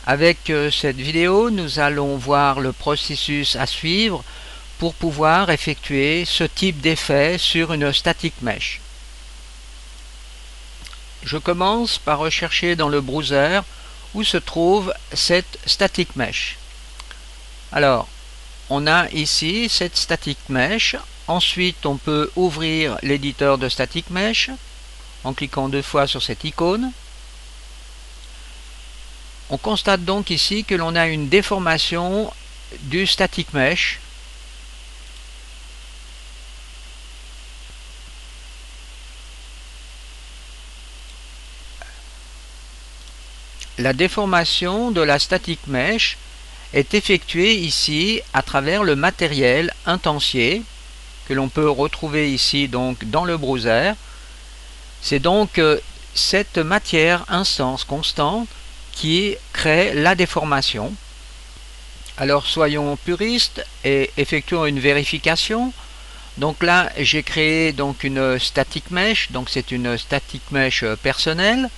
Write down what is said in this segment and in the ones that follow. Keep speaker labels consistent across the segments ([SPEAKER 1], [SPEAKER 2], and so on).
[SPEAKER 1] Avec cette vidéo, nous allons voir le processus à suivre pour pouvoir effectuer ce type d'effet sur une static mesh. Je commence par rechercher dans le browser où se trouve cette static mesh. Alors, on a ici cette static mesh. Ensuite, on peut ouvrir l'éditeur de static mesh en cliquant 2 fois sur cette icône. On constate donc ici que l'on a une déformation du static mesh. La déformation de la static mesh est effectuée ici à travers le matériel intensier que l'on peut retrouver ici donc dans le browser. C'est donc cette matière instance constante qui crée la déformation. Alors soyons puristes et effectuons une vérification. Donc là j'ai créé donc une static mesh, donc c'est une static mesh personnelle.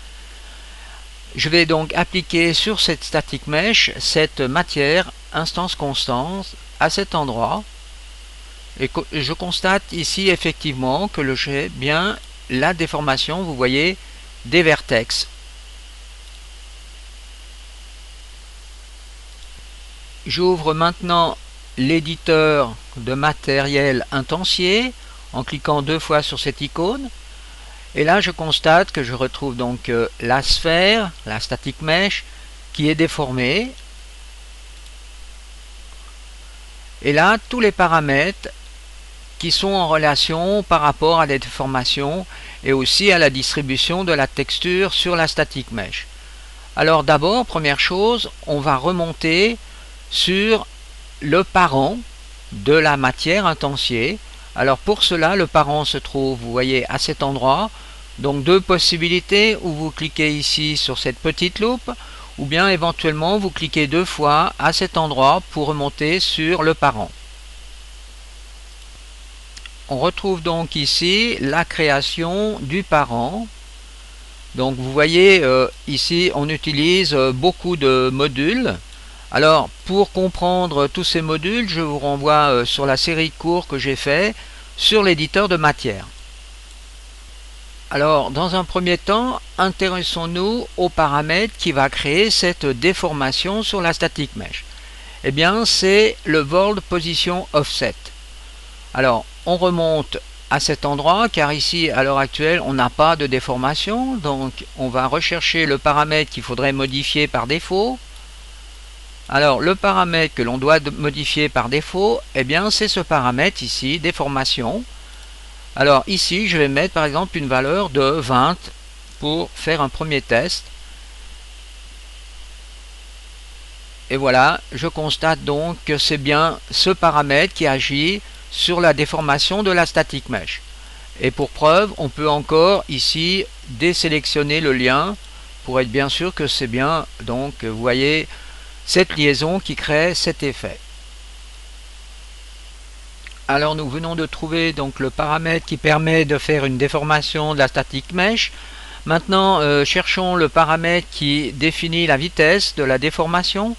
[SPEAKER 1] Je vais donc appliquer sur cette static mesh cette matière instance constante à cet endroit et je constate ici effectivement que j'ai bien la déformation, vous voyez, des vertex. J'ouvre maintenant l'éditeur de matériel intensier en cliquant 2 fois sur cette icône. Et là, je constate que je retrouve donc la sphère, la static mesh, qui est déformée. Et là, tous les paramètres qui sont en relation par rapport à la déformation et aussi à la distribution de la texture sur la static mesh. Alors d'abord, première chose, on va remonter sur le parent de la matière intensier. Alors pour cela, le parent se trouve, vous voyez, à cet endroit. Donc deux possibilités, où vous cliquez ici sur cette petite loupe, ou bien éventuellement vous cliquez 2 fois à cet endroit pour remonter sur le parent. On retrouve donc ici la création du parent. Donc vous voyez ici on utilise beaucoup de modules. Alors pour comprendre tous ces modules, je vous renvoie sur la série de cours que j'ai fait sur l'éditeur de matière. Alors dans un premier temps, intéressons-nous au paramètre qui va créer cette déformation sur la static mesh. Eh bien c'est le World Position Offset. Alors on remonte à cet endroit car ici à l'heure actuelle on n'a pas de déformation, donc on va rechercher le paramètre qu'il faudrait modifier par défaut. Alors le paramètre que l'on doit modifier par défaut, eh bien c'est ce paramètre ici, déformation. Alors ici je vais mettre par exemple une valeur de 20 pour faire un premier test. Et voilà, je constate donc que c'est bien ce paramètre qui agit sur la déformation de la static mesh. Et pour preuve, on peut encore ici désélectionner le lien pour être bien sûr que c'est bien, donc vous voyez, cette liaison qui crée cet effet. Alors nous venons de trouver donc le paramètre qui permet de faire une déformation de la static mesh. Maintenant cherchons le paramètre qui définit la vitesse de la déformation.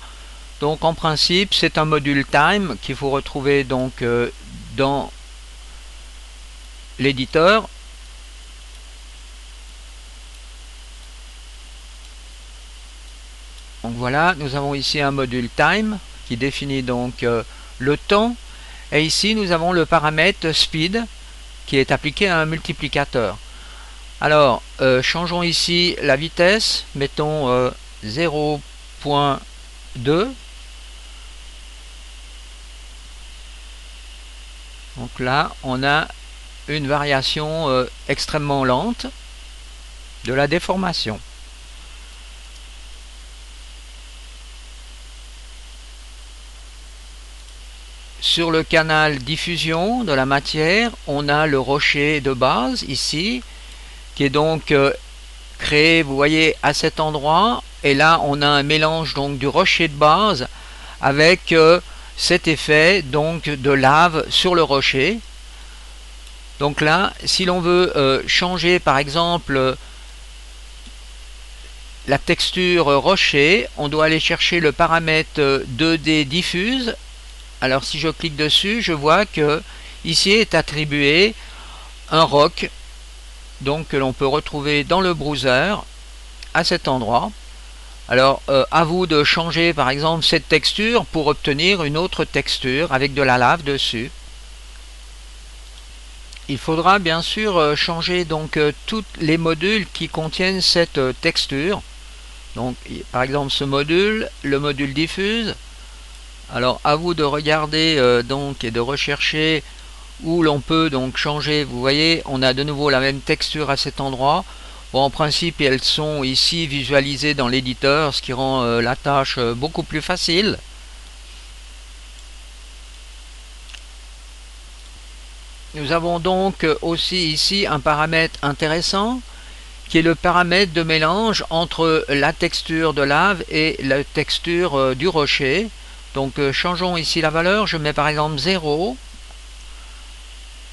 [SPEAKER 1] Donc en principe c'est un module time qu'il faut retrouver donc dans l'éditeur. Donc voilà, nous avons ici un module time qui définit donc le temps, et ici nous avons le paramètre speed qui est appliqué à un multiplicateur. Alors changeons ici la vitesse, mettons 0.2. Donc là on a une variation extrêmement lente de la déformation. Sur le canal diffusion de la matière, on a le rocher de base ici, qui est donc créé, vous voyez, à cet endroit. Et là, on a un mélange donc du rocher de base avec cet effet donc de lave sur le rocher. Donc là, si l'on veut changer par exemple la texture rocher, on doit aller chercher le paramètre 2D diffuse. Alors si je clique dessus, je vois que ici est attribué un roc, donc que l'on peut retrouver dans le browser à cet endroit. Alors à vous de changer par exemple cette texture pour obtenir une autre texture avec de la lave dessus. Il faudra bien sûr changer donc tous les modules qui contiennent cette texture. Donc par exemple ce module, le module diffuse. Alors à vous de regarder donc et de rechercher où l'on peut donc changer. Vous voyez, on a de nouveau la même texture à cet endroit. Bon, en principe elles sont ici visualisées dans l'éditeur, ce qui rend la tâche beaucoup plus facile. Nous avons donc aussi ici un paramètre intéressant qui est le paramètre de mélange entre la texture de lave et la texture du rocher. Donc changeons ici la valeur, je mets par exemple 0.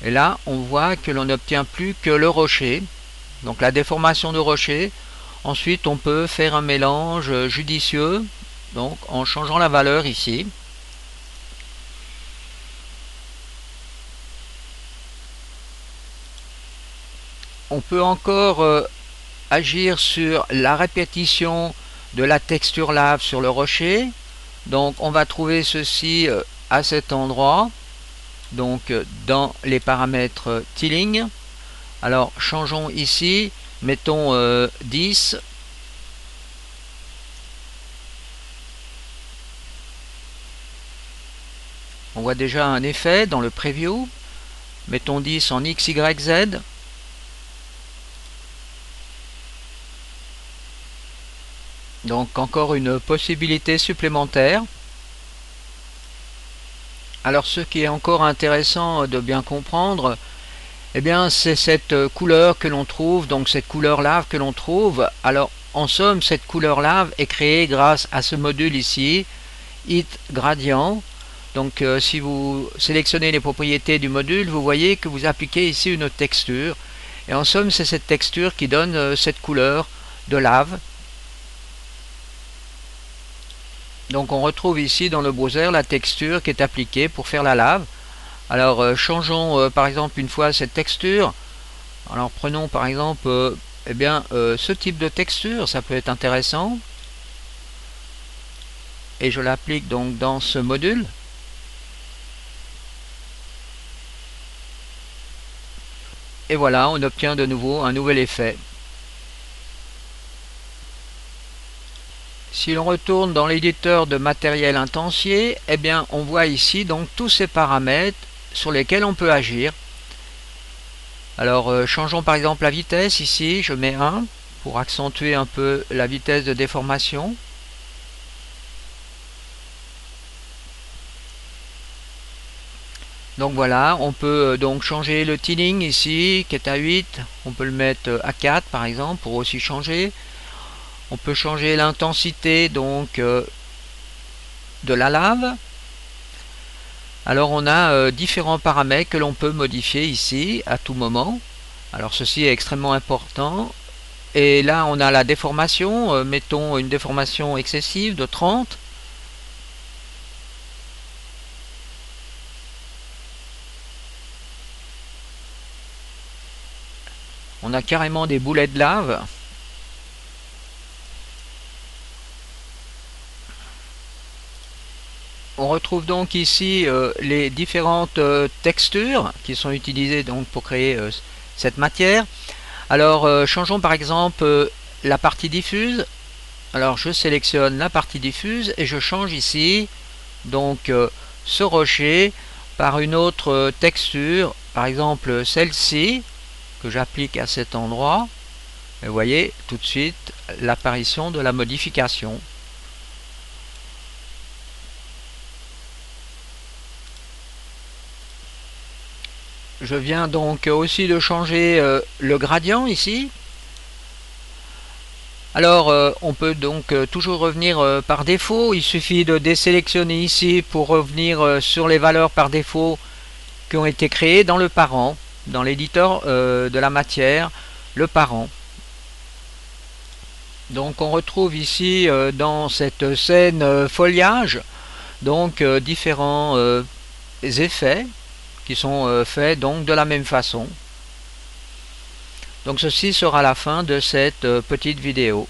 [SPEAKER 1] Et là on voit que l'on n'obtient plus que le rocher, donc la déformation de rocher. Ensuite on peut faire un mélange judicieux, donc en changeant la valeur ici. On peut encore agir sur la répétition de la texture lave sur le rocher. Donc on va trouver ceci à cet endroit, donc dans les paramètres tiling. Alors changeons ici, mettons 10. On voit déjà un effet dans le preview. Mettons 10 en X, Y, Z. Donc encore une possibilité supplémentaire. Alors ce qui est encore intéressant de bien comprendre, eh bien c'est cette couleur que l'on trouve, donc cette couleur lave que l'on trouve. Alors en somme, cette couleur lave est créée grâce à ce module ici, Hit Gradient. Donc si vous sélectionnez les propriétés du module, vous voyez que vous appliquez ici une texture. Et en somme, c'est cette texture qui donne cette couleur de lave. Donc on retrouve ici dans le browser la texture qui est appliquée pour faire la lave. Alors changeons par exemple une fois cette texture. Alors prenons par exemple ce type de texture, ça peut être intéressant. Et je l'applique donc dans ce module. Et voilà, on obtient de nouveau un nouvel effet. Si l'on retourne dans l'éditeur de matériel intensier, eh bien on voit ici donc tous ces paramètres sur lesquels on peut agir. Alors changeons par exemple la vitesse ici, je mets 1 pour accentuer un peu la vitesse de déformation. Donc voilà, on peut donc changer le tiling ici qui est à 8, on peut le mettre à 4 par exemple pour aussi changer. On peut changer l'intensité donc de la lave. Alors on a différents paramètres que l'on peut modifier ici à tout moment. Alors ceci est extrêmement important. Et là on a la déformation, mettons une déformation excessive de 30. On a carrément des boulets de lave. On retrouve donc ici les différentes textures qui sont utilisées donc pour créer cette matière. Alors changeons par exemple la partie diffuse. Alors je sélectionne la partie diffuse et je change ici donc ce rocher par une autre texture, par exemple celle-ci que j'applique à cet endroit. Et vous voyez tout de suite l'apparition de la modification. Je viens donc aussi de changer le gradient ici. Alors on peut donc toujours revenir par défaut. Il suffit de désélectionner ici pour revenir sur les valeurs par défaut qui ont été créées dans le parent, dans l'éditeur de la matière, le parent. Donc on retrouve ici dans cette scène foliage donc différents effets qui sont faits donc de la même façon. Donc ceci sera la fin de cette petite vidéo.